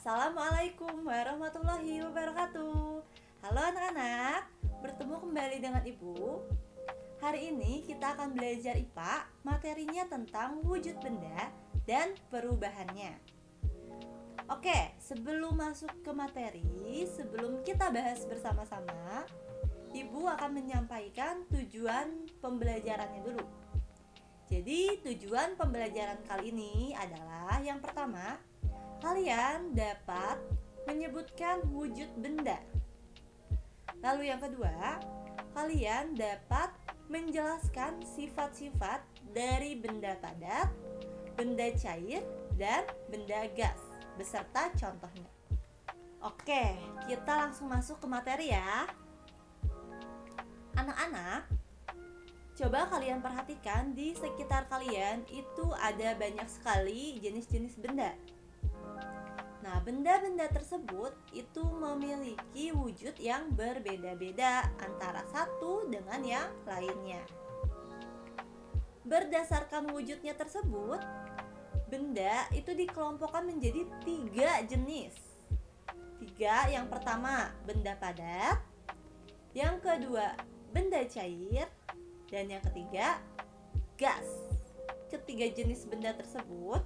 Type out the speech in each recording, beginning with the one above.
Assalamualaikum warahmatullahi wabarakatuh. Halo anak-anak, bertemu kembali dengan Ibu. Hari ini kita akan belajar IPA, materinya tentang wujud benda dan perubahannya. Oke, sebelum masuk ke materi, sebelum kita bahas bersama-sama, Ibu akan menyampaikan tujuan pembelajarannya dulu. Jadi tujuan pembelajaran kali ini adalah yang pertama, kalian dapat menyebutkan wujud benda. Lalu yang kedua, kalian dapat menjelaskan sifat-sifat dari benda padat, benda cair, dan benda gas, beserta contohnya. Oke, kita langsung masuk ke materi ya. Anak-anak, coba kalian perhatikan di sekitar kalian itu ada banyak sekali jenis-jenis benda. Nah, benda-benda tersebut itu memiliki wujud yang berbeda-beda antara satu dengan yang lainnya. Berdasarkan wujudnya tersebut, benda itu dikelompokkan menjadi 3 jenis. Yang pertama, benda padat. Yang kedua, benda cair. Dan yang ketiga, gas. Ketiga jenis benda tersebut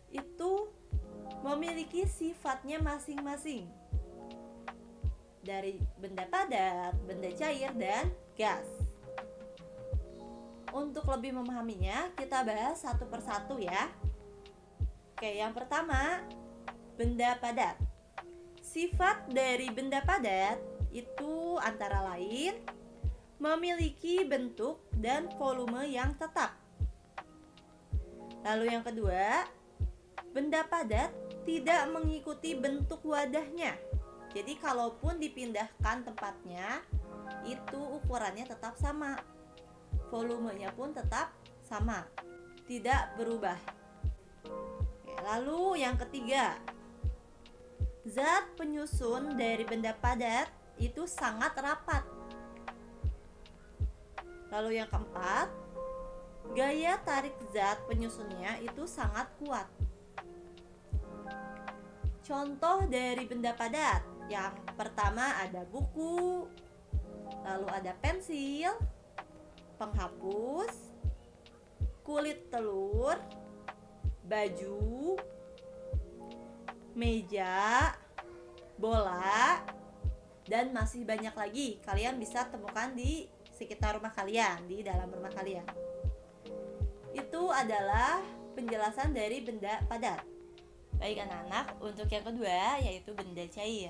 itu memiliki sifatnya masing-masing, dari benda padat, benda cair, dan gas. Untuk lebih memahaminya, kita bahas satu persatu ya. Oke, yang pertama, benda padat. Sifat dari benda padat itu antara lain memiliki bentuk dan volume yang tetap. Lalu yang kedua, benda padat tidak mengikuti bentuk wadahnya. Jadi kalaupun dipindahkan tempatnya, itu ukurannya tetap sama. Volumenya pun tetap sama, tidak berubah. Oke, lalu yang ketiga, zat penyusun dari benda padat itu sangat rapat. Lalu yang keempat, gaya tarik zat penyusunnya itu sangat kuat. Contoh dari benda padat, yang pertama ada buku, lalu ada pensil, penghapus, kulit telur, baju, meja, bola, dan masih banyak lagi. Kalian bisa temukan di sekitar rumah kalian, di dalam rumah kalian. Itu adalah penjelasan dari benda padat. Baik anak-anak, untuk yang kedua yaitu benda cair.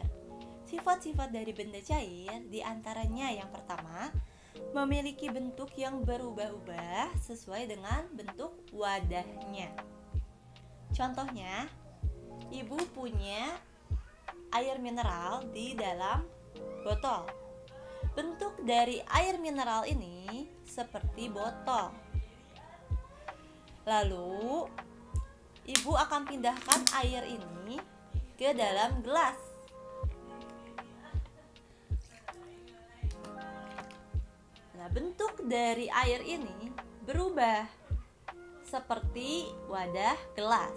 Sifat-sifat dari benda cair diantaranya yang pertama, memiliki bentuk yang berubah-ubah sesuai dengan bentuk wadahnya. Contohnya, Ibu punya air mineral di dalam botol. Bentuk dari air mineral ini seperti botol. Lalu Ibu akan pindahkan air ini ke dalam gelas. Nah, bentuk dari air ini berubah seperti wadah gelas.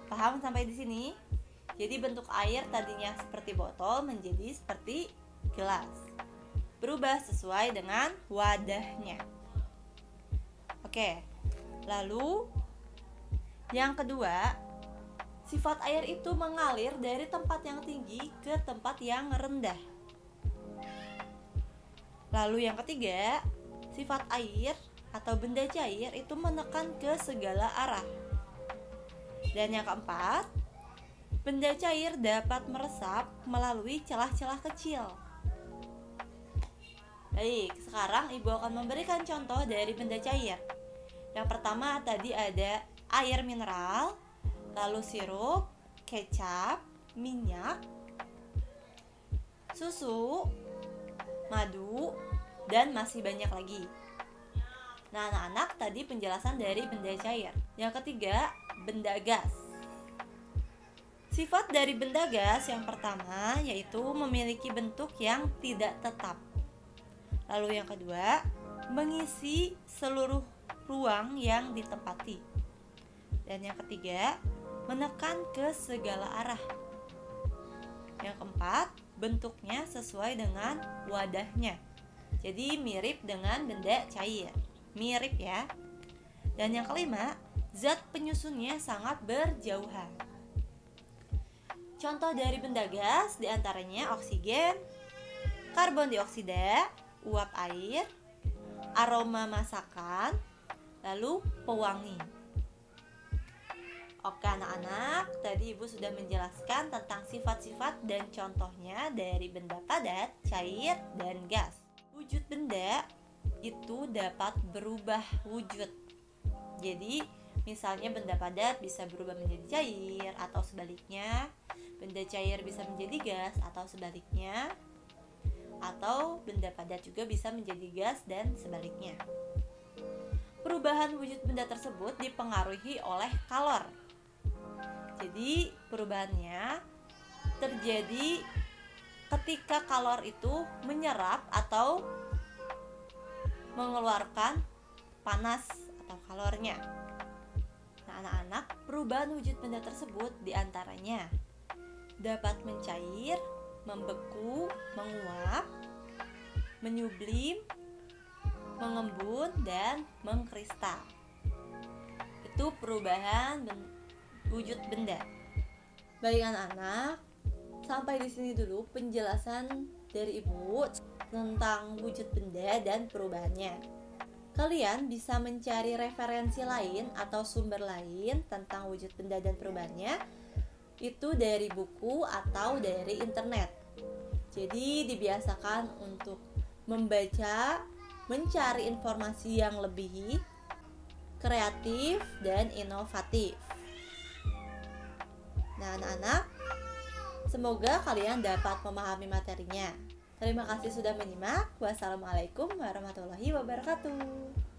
Paham sampai di sini? Jadi bentuk air tadinya seperti botol menjadi seperti gelas. Berubah sesuai dengan wadahnya. Oke. Lalu yang kedua, sifat air itu mengalir dari tempat yang tinggi ke tempat yang rendah. Lalu yang ketiga, sifat air atau benda cair itu menekan ke segala arah. Dan yang keempat, benda cair dapat meresap melalui celah-celah kecil. Baik, sekarang Ibu akan memberikan contoh dari benda cair. Yang pertama tadi ada air mineral, lalu sirup, kecap, minyak, susu, madu, dan masih banyak lagi. Nah, anak-anak, tadi penjelasan dari benda cair. Yang ketiga, benda gas. Sifat dari benda gas yang pertama yaitu memiliki bentuk yang tidak tetap. Lalu yang kedua, mengisi seluruh ruang yang ditempati. Dan yang ketiga, menekan ke segala arah. Yang keempat, bentuknya sesuai dengan wadahnya. Jadi mirip dengan benda cair. Mirip ya. Dan yang kelima, zat penyusunnya sangat berjauhan. Contoh dari benda gas diantaranya oksigen, karbon dioksida, uap air, aroma masakan, lalu pewangi. Oke anak-anak, tadi ibu sudah menjelaskan tentang sifat-sifat dan contohnya dari benda padat, cair, dan gas. Wujud benda itu dapat berubah wujud. Jadi misalnya benda padat bisa berubah menjadi cair atau sebaliknya, benda cair bisa menjadi gas atau sebaliknya, atau benda padat juga bisa menjadi gas dan sebaliknya. Perubahan wujud benda tersebut dipengaruhi oleh kalor. Jadi perubahannya terjadi ketika kalor itu menyerap atau mengeluarkan panas atau kalornya. Nah, anak-anak, perubahan wujud benda tersebut diantaranya dapat mencair, membeku, menguap, menyublim, mengembun, dan mengkristal. Itu perubahan wujud benda. Baik anak-anak, sampai di sini dulu penjelasan dari ibu tentang wujud benda dan perubahannya. Kalian bisa mencari referensi lain atau sumber lain tentang wujud benda dan perubahannya itu dari buku atau dari internet. Jadi dibiasakan untuk membaca, mencari informasi yang lebih kreatif dan inovatif. Nah anak-anak, semoga kalian dapat memahami materinya. Terima kasih sudah menyimak. Wassalamualaikum warahmatullahi wabarakatuh.